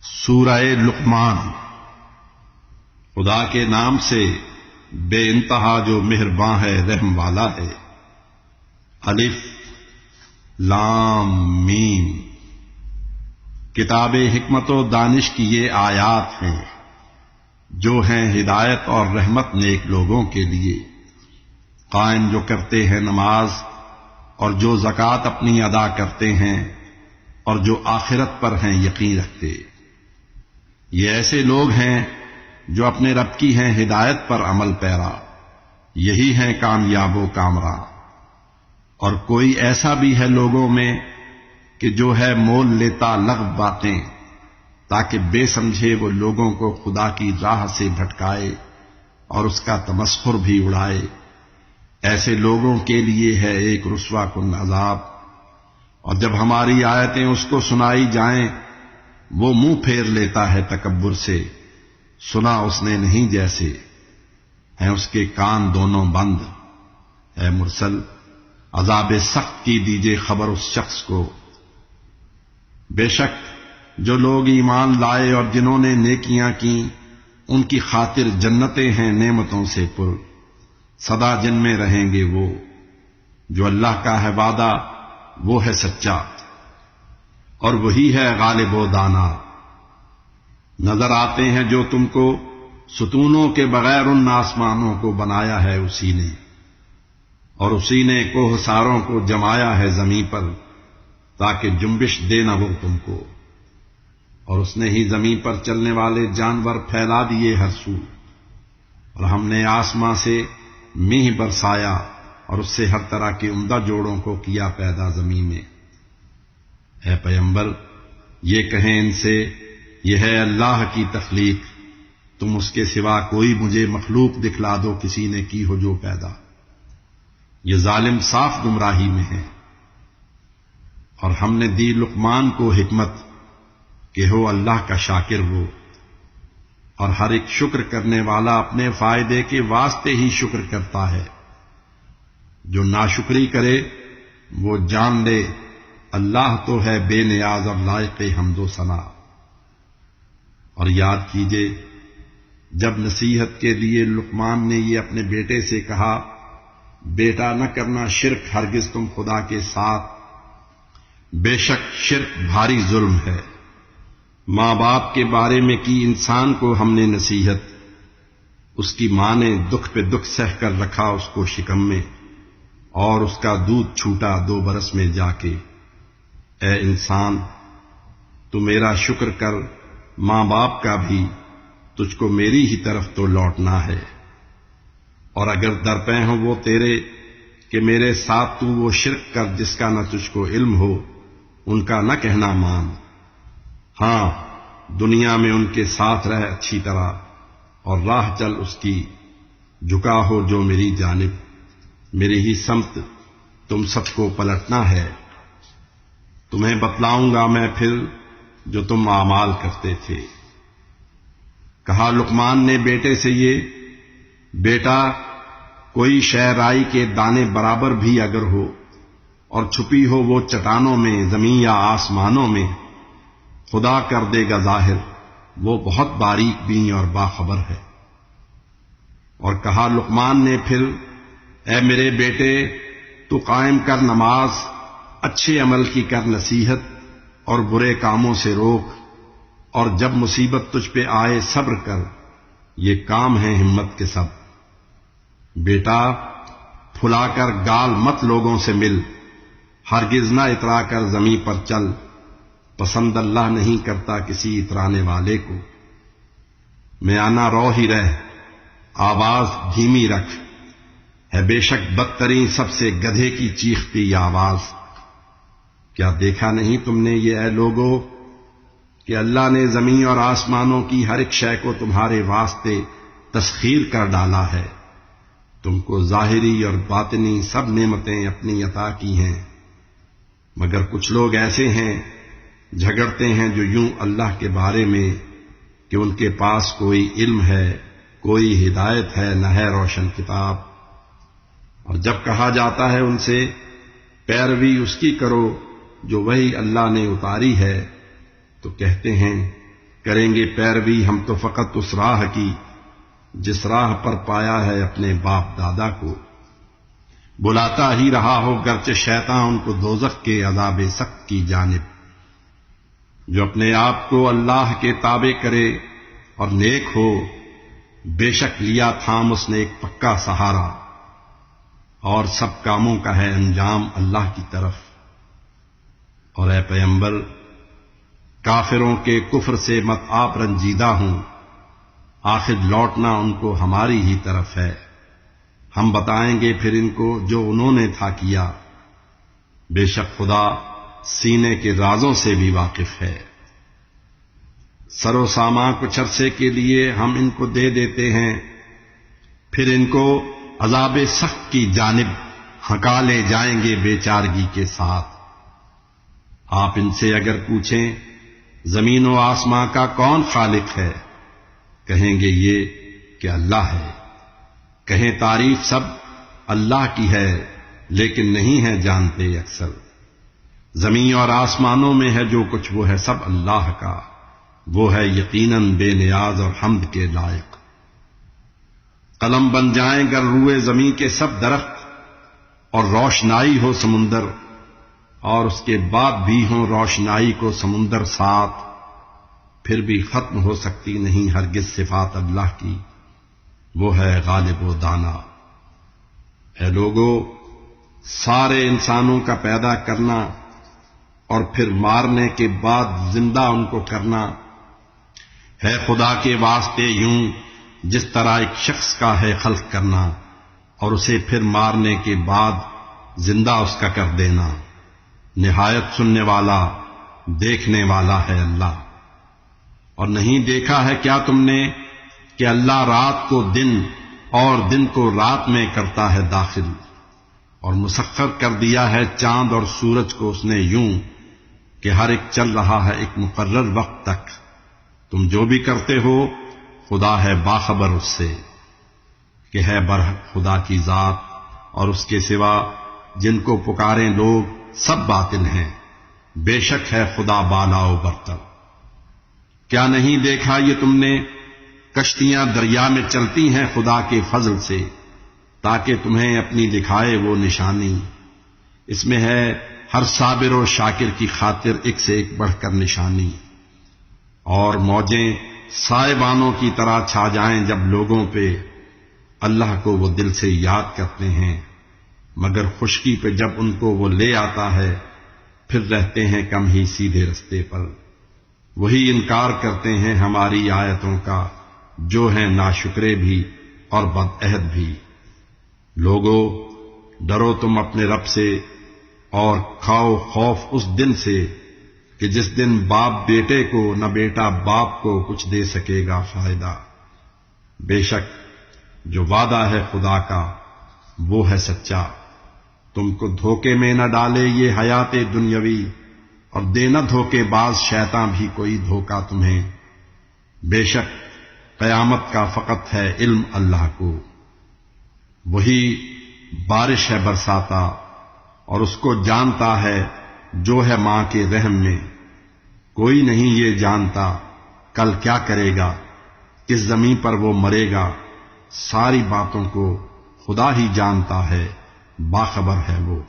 سورہ لقمان۔ خدا کے نام سے بے انتہا جو مہرباں ہے، رحم والا ہے۔ الف لام میم۔ کتاب حکمت و دانش کی یہ آیات ہیں جو ہیں ہدایت اور رحمت نیک لوگوں کے لیے، قائم جو کرتے ہیں نماز اور جو زکوٰۃ اپنی ادا کرتے ہیں اور جو آخرت پر ہیں یقین رکھتے۔ یہ ایسے لوگ ہیں جو اپنے رب کی ہیں ہدایت پر عمل پیرا، یہی ہیں کامیاب و کامراں۔ اور کوئی ایسا بھی ہے لوگوں میں کہ جو ہے مول لیتا لغو باتیں، تاکہ بے سمجھے وہ لوگوں کو خدا کی راہ سے بھٹکائے اور اس کا تمسخر بھی اڑائے۔ ایسے لوگوں کے لیے ہے ایک رسوا کن عذاب۔ اور جب ہماری آیتیں اس کو سنائی جائیں وہ منہ پھیر لیتا ہے تکبر سے، سنا اس نے نہیں جیسے، ہیں اس کے کان دونوں بند۔ اے مرسل، عذاب سخت کی دیجئے خبر اس شخص کو۔ بے شک جو لوگ ایمان لائے اور جنہوں نے نیکیاں کیں، ان کی خاطر جنتیں ہیں نعمتوں سے پر، سدا جن میں رہیں گے وہ۔ جو اللہ کا ہے وعدہ وہ ہے سچا، اور وہی ہے غالب و دانا۔ نظر آتے ہیں جو تم کو ستونوں کے بغیر ان آسمانوں کو بنایا ہے اسی نے، اور اسی نے کوہساروں کو جمایا ہے زمین پر تاکہ جنبش دے نہ وہ تم کو۔ اور اس نے ہی زمین پر چلنے والے جانور پھیلا دیے ہر سو، اور ہم نے آسماں سے میہ برسایا اور اس سے ہر طرح کے عمدہ جوڑوں کو کیا پیدا زمین میں۔ اے پیغمبر، یہ کہیں ان سے، یہ ہے اللہ کی تخلیق، تم اس کے سوا کوئی مجھے مخلوق دکھلا دو کسی نے کی ہو جو پیدا۔ یہ ظالم صاف گمراہی میں ہیں۔ اور ہم نے دی لقمان کو حکمت کہ ہو اللہ کا شاکر وہ، اور ہر ایک شکر کرنے والا اپنے فائدے کے واسطے ہی شکر کرتا ہے۔ جو ناشکری کرے وہ جان لے اللہ تو ہے بے نیاز اور لائق حمد و ثنا۔ اور یاد کیجئے جب نصیحت کے لیے لقمان نے یہ اپنے بیٹے سے کہا، بیٹا نہ کرنا شرک ہرگز تم خدا کے ساتھ، بے شک شرک بھاری ظلم ہے۔ ماں باپ کے بارے میں کی انسان کو ہم نے نصیحت، اس کی ماں نے دکھ پہ دکھ سہ کر رکھا اس کو شکم میں، اور اس کا دودھ چھوٹا 2 برس میں جا کے۔ اے انسان، تو میرا شکر کر، ماں باپ کا بھی، تجھ کو میری ہی طرف تو لوٹنا ہے۔ اور اگر درپے ہوں وہ تیرے کہ میرے ساتھ تو وہ شرک کر جس کا نہ تجھ کو علم ہو، ان کا نہ کہنا مان۔ ہاں، دنیا میں ان کے ساتھ رہ اچھی طرح، اور راہ چل اس کی، جھکا ہو جو میری جانب، میری ہی سمت تم سب کو پلٹنا ہے۔ تمہیں بتلاؤں گا میں پھر جو تم اعمال کرتے تھے۔ کہا لقمان نے بیٹے سے یہ، بیٹا کوئی شے رائی کے دانے برابر بھی اگر ہو اور چھپی ہو وہ چٹانوں میں، زمین یا آسمانوں میں، خدا کر دے گا ظاہر، وہ بہت باریک بین اور باخبر ہے۔ اور کہا لقمان نے پھر، اے میرے بیٹے تو قائم کر نماز، اچھے عمل کی کر نصیحت اور برے کاموں سے روک، اور جب مصیبت تجھ پہ آئے صبر کر، یہ کام ہے ہمت کے سب۔ بیٹا پھلا کر گال مت لوگوں سے مل، ہرگز نہ اترا کر زمین پر چل، پسند اللہ نہیں کرتا کسی اترانے والے کو۔ میانہ رو ہی رہ، آواز دھیمی رکھ، ہے بے شک بدترین سب سے گدھے کی چیختی آواز۔ کیا دیکھا نہیں تم نے یہ اے لوگو کہ اللہ نے زمین اور آسمانوں کی ہر ایک شے کو تمہارے واسطے تسخیر کر ڈالا ہے، تم کو ظاہری اور باطنی سب نعمتیں اپنی عطا کی ہیں، مگر کچھ لوگ ایسے ہیں جھگڑتے ہیں جو یوں اللہ کے بارے میں کہ ان کے پاس کوئی علم ہے، کوئی ہدایت ہے، نہ ہے روشن کتاب۔ اور جب کہا جاتا ہے ان سے پیروی اس کی کرو جو وہی اللہ نے اتاری ہے، تو کہتے ہیں کریں گے پیروی ہم تو فقط اس راہ کی جس راہ پر پایا ہے اپنے باپ دادا کو. بلاتا ہی رہا ہو گرچہ شیطان ان کو دوزخ کے عذاب سخت کی جانب. جو اپنے آپ کو اللہ کے تابع کرے اور نیک ہو، بے شک لیا تھام اس نے ایک پکا سہارا، اور سب کاموں کا ہے انجام اللہ کی طرف. اور اے پیغمبر، کافروں کے کفر سے مت آپ رنجیدہ ہوں، آخر لوٹنا ان کو ہماری ہی طرف ہے. ہم بتائیں گے پھر ان کو جو انہوں نے تھا کیا. بے شک خدا سینے کے رازوں سے بھی واقف ہے. سر و سامان کچھ عرصے کے لیے ہم ان کو دے دیتے ہیں، پھر ان کو عذاب سخت کی جانب ہکا لے جائیں گے بے چارگی کے ساتھ. آپ ان سے اگر پوچھیں زمین و آسماں کا کون خالق ہے، کہیں گے یہ کہ اللہ ہے. کہیں تعریف سب اللہ کی ہے لیکن نہیں ہے جانتے اکثر. زمین اور آسمانوں میں ہے جو کچھ وہ ہے سب اللہ کا، وہ ہے یقیناً بے نیاز اور حمد کے لائق. قلم بن جائیں گر روئے زمین کے سب درخت، اور روشنائی ہو سمندر، اور اس کے بعد بھی ہوں روشنائی کو سمندر ساتھ، پھر بھی ختم ہو سکتی نہیں ہرگز صفات اللہ کی، وہ ہے غالب و دانا. اے لوگو، سارے انسانوں کا پیدا کرنا اور پھر مارنے کے بعد زندہ ان کو کرنا ہے خدا کے واسطے یوں جس طرح ایک شخص کا ہے خلق کرنا اور اسے پھر مارنے کے بعد زندہ اس کا کر دینا. نہایت سننے والا دیکھنے والا ہے اللہ. اور نہیں دیکھا ہے کیا تم نے کہ اللہ رات کو دن اور دن کو رات میں کرتا ہے داخل، اور مسخر کر دیا ہے چاند اور سورج کو اس نے یوں کہ ہر ایک چل رہا ہے ایک مقرر وقت تک. تم جو بھی کرتے ہو خدا ہے باخبر اس سے، کہ ہے برحق خدا کی ذات، اور اس کے سوا جن کو پکاریں لوگ سب باطل ہیں. بے شک ہے خدا بالا و برتر. کیا نہیں دیکھا یہ تم نے کشتیاں دریا میں چلتی ہیں خدا کے فضل سے، تاکہ تمہیں اپنی دکھائے وہ نشانی. اس میں ہے ہر صابر و شاکر کی خاطر ایک سے ایک بڑھ کر نشانی. اور موجیں سائبانوں کی طرح چھا جائیں جب لوگوں پہ اللہ کو وہ دل سے یاد کرتے ہیں، مگر خشکی پہ جب ان کو وہ لے آتا ہے پھر رہتے ہیں کم ہی سیدھے رستے پر. وہی انکار کرتے ہیں ہماری آیتوں کا جو ہیں ناشکرے بھی اور بد عہد بھی. لوگو، ڈرو تم اپنے رب سے اور کھاؤ خوف اس دن سے کہ جس دن باپ بیٹے کو نہ بیٹا باپ کو کچھ دے سکے گا فائدہ. بے شک جو وعدہ ہے خدا کا وہ ہے سچا. تم کو دھوکے میں نہ ڈالے یہ حیات دنیاوی، اور دے نہ دھوکے باز شیطان بھی کوئی دھوکا تمہیں. بے شک قیامت کا فقط ہے علم اللہ کو. وہی بارش ہے برساتا، اور اس کو جانتا ہے جو ہے ماں کے رحم میں. کوئی نہیں یہ جانتا کل کیا کرے گا، کس زمین پر وہ مرے گا. ساری باتوں کو خدا ہی جانتا ہے، باخبر ہے وہ.